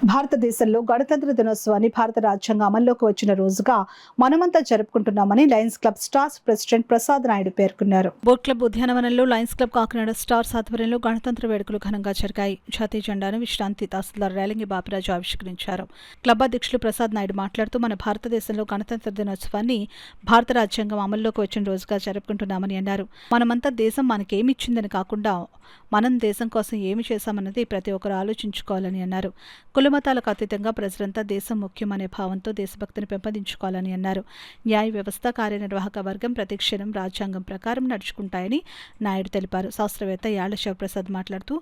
భారతదేశంలో గణతంత్ర దినోత్సవాన్ని భారత రాజ్యాంగం అమల్లోకి వచ్చిన రోజుగా మనమంతా జరుపుకుంటున్నామని lions club stars president Prasad Naidu పేర్కొన్నారు. బోట్ క్లబ్ ఉద్యానవనంలో లయన్స్ క్లబ్ కాకినాడ స్టార్స్ ఆధ్వర్యంలో గణతంత్ర వేడుకలు ఘనంగా జరిగాయి. జాతీయ జెండాను విశ్రాంతి తహసీల్దార్ రేలంగి బాపిరాజు ఆవిష్కరించారు. క్లబ్ అధ్యక్షులు ప్రసాద్ నాయుడు మాట్లాడుతూ మన భారతదేశంలో గణతంత్ర దినోత్సవాన్ని భారత రాజ్యాంగం అమల్లోకి వచ్చిన రోజుగా జరుపుకుంటున్నామని అన్నారు. మనమంతా దేశం మనకేమిచ్చిందని కాకుండా మనం దేశం కోసం ఏమి చేశామన్నది ప్రతి ఒక్కరు ఆలోచించుకోవాలని అన్నారు. కులమతాలకు అతీతంగా ప్రజలంతా దేశం ముఖ్యం అనే భావంతో దేశభక్తిని పెంపొందించుకోవాలని అన్నారు. న్యాయ వ్యవస్థ, కార్యనిర్వాహక వర్గం ప్రతిక్షణం రాజ్యాంగం ప్రకారం నడుచుకుంటాయని నాయుడు తెలిపారు. శాస్త్రవేత్త యాళ్ల శివప్రసాద్ మాట్లాడుతూ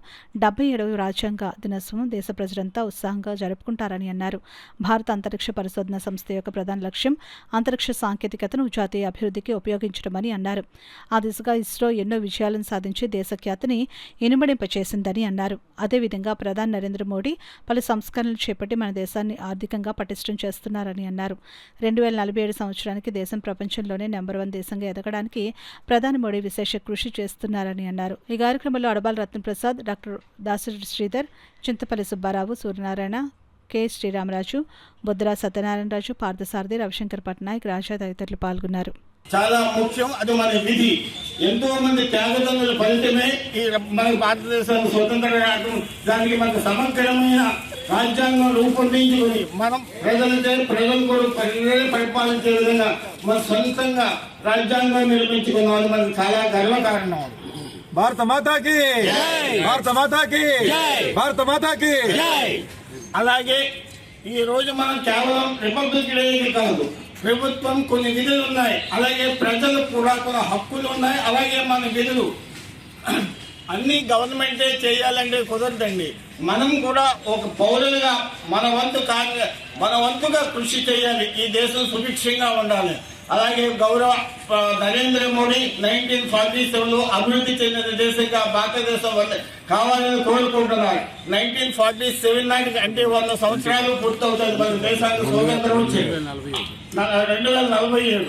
77వ రాజ్యాంగ దినోత్సవం దేశ ప్రజలంతా ఉత్సాహంగా జరుపుకుంటారని అన్నారు. భారత అంతరిక్ష పరిశోధన సంస్థ యొక్క ప్రధాన లక్ష్యం అంతరిక్ష సాంకేతికతను జాతీయ అభివృద్ధికి ఉపయోగించడమని అన్నారు. ఆ దిశగా ఇస్రో ఎన్నో విజయాలను సాధించి దేశ ఖ్యాతిని ఇనుమడింపచేసిందని అన్నారు. అదేవిధంగా ప్రధాని నరేంద్ర మోడీ పలు సంస్కరణలు చేపట్టి మన దేశాన్ని ఆర్థికంగా పటిష్టం చేస్తున్నారని అన్నారు. 2047 సంవత్సరానికి దేశం ప్రపంచంలోనే నెంబర్ 1 దేశంగా ఎదగడానికి ప్రధాని మోడీ విశేష కృషి చేస్తున్నారని అన్నారు. ఈ కార్యక్రమంలో అడబాల రత్నప్రసాద్, డాక్టర్ దాసరి శ్రీధర్, చింతపల్లి సుబ్బారావు, సూర్యనారాయణ, కె శ్రీరామరాజు, బుద్ధరా సత్యనారాయణరాజు, పార్థసారథి, రవిశంకర్ పట్నాయక్, రాజా తదితరులు పాల్గొన్నారు. చాలా ముఖ్యం, అది మన విధి. ఎంతో మంది త్యాగదనుల ఫలితమే ఈ మనకు భారతదేశానికి స్వతంత్రం రావడం. దానికి మనకు సమగ్రమైన రాజ్యాంగం రూపొందించుకుని మనం ప్రజలు కూడా పరిపాలించే విధంగా మన సొంతంగా రాజ్యాంగం నిర్మించుకున్నామని మనకు చాలా గర్వకారణం. భారత మాతాకి, భారత మాతాకి, భారత మాతాకి. అలాగే ఈ రోజు మనం కేవలం రిపబ్లిక్ డే కాదు, ప్రభుత్వం కొన్ని విధులు ఉన్నాయి, అలాగే ప్రజలకు కూడా కొన్ని హక్కులు ఉన్నాయి, అలాగే మన విధులు అన్ని గవర్నమెంటే చేయాలంటే కుదరదండి. మనం కూడా ఒక పౌరులుగా మన వంతుగా కృషి చేయాలి. ఈ దేశం సుభిక్షంగా ఉండాలి. అలాగే గౌరవ నరేంద్ర మోడీ 1947లో అభివృద్ధి చెందిన దేశంగా భారతదేశం కావాలని కోరుకుంటున్నారు. 1947 నాటికి అంటే 100 సంవత్సరాలు పూర్తవుతుంది మన దేశానికి స్వాతంత్రం వచ్చి 2047.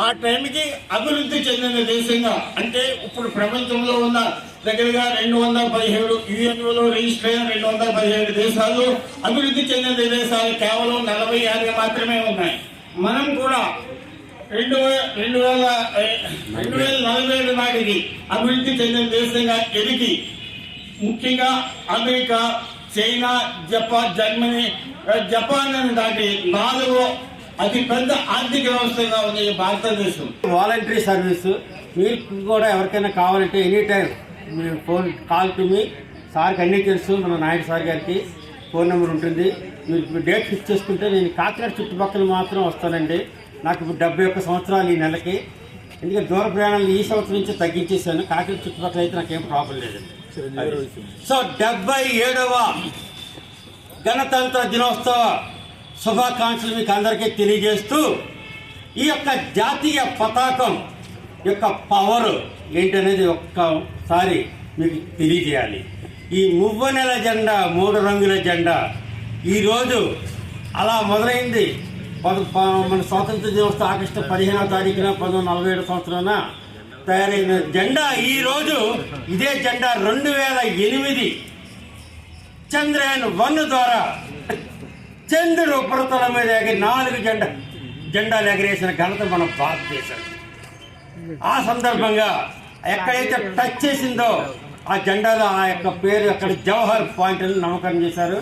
ఆ టైంకి అభివృద్ధి చెందిన దేశంగా అంటే ఇప్పుడు ప్రపంచంలో ఉన్న దగ్గరగా 217 యుఎన్ఓలో రిజిస్టర్ అయిన 217 దేశాలు అభివృద్ధి చెందిన దేశాలు కేవలం 46 మాత్రమే ఉన్నాయి. మనం కూడా 2047 నాటికి అభివృద్ధి చెందిన దేశంగా ఎదిగి ముఖ్యంగా అమెరికా, చైనా, జపాన్ అని దాటి 4వ అతిపెద్ద ఆర్థిక వ్యవస్థగా ఉంది భారతదేశం. వాలంటరీ సర్వీస్ మీరు కూడా ఎవరికైనా కావాలంటే ఎనీ టైం మీరు ఫోన్ కాల్ టు మీ. సార్కి అన్నీ తెలుసు, మన నాయుడు సార్ గారికి ఫోన్ నెంబర్ ఉంటుంది. మీరు డేట్ ఫిక్స్ చేసుకుంటే నేను కాకినాడ చుట్టుపక్కల మాత్రం వస్తానండి. నాకు ఇప్పుడు 71 సంవత్సరాలు ఈ నెలకి. ఎందుకంటే దూర ప్రయాణాలు ఈ సంవత్సరం నుంచి తగ్గించేశాను. కాకినాడ చుట్టుపక్కల అయితే నాకేం ప్రాబ్లం లేదండి. సో 77వ గణతంత్ర దినోత్సవ శుభాకాంక్షలు మీకు అందరికీ తెలియజేస్తూ ఈ యొక్క జాతీయ పతాకం యొక్క పవర్ ఏంటనేది ఒక్కసారి మీకు తెలియజేయాలి. ఈ మువ్వనెల జెండా, 3 రంగుల జెండా ఈరోజు అలా మొదలైంది. మన స్వాతంత్ర దినోత్సవం ఆగస్టు 15వ తారీఖున 1947 సంవత్సరాన తయారైన జెండా ఈరోజు ఇదే జెండా 2008 చంద్రయాన్ 1 ద్వారా చంద్రుడు ఉపరితలం మీద 4 జెండాలు ఎగరేసిన ఘనత మన భారతదేశం. ఆ సందర్భంగా ఎక్కడైతే టచ్ చేసిందో ఆ జెండాలో ఆ యొక్క పేరు అక్కడ జవహర్ పాయింట్ అని నామకరణం చేశారు.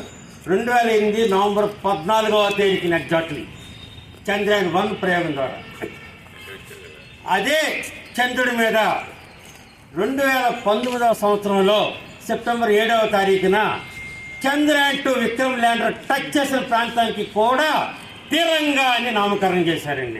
2008 నవంబర్ 14వ తేదీకి ఎగ్జాక్ట్లీ చంద్రయాన్ 1 ప్రయోగం ద్వారా. అదే చంద్రుడి మీద 2019వ సంవత్సరంలో సెప్టెంబర్ 7వ తారీఖున చంద్రయాన్ 2 విక్రమ్ ల్యాండర్ టచ్ చేసిన ప్రాంతానికి కూడా తిరంగా అని నామకరణం చేశారండి.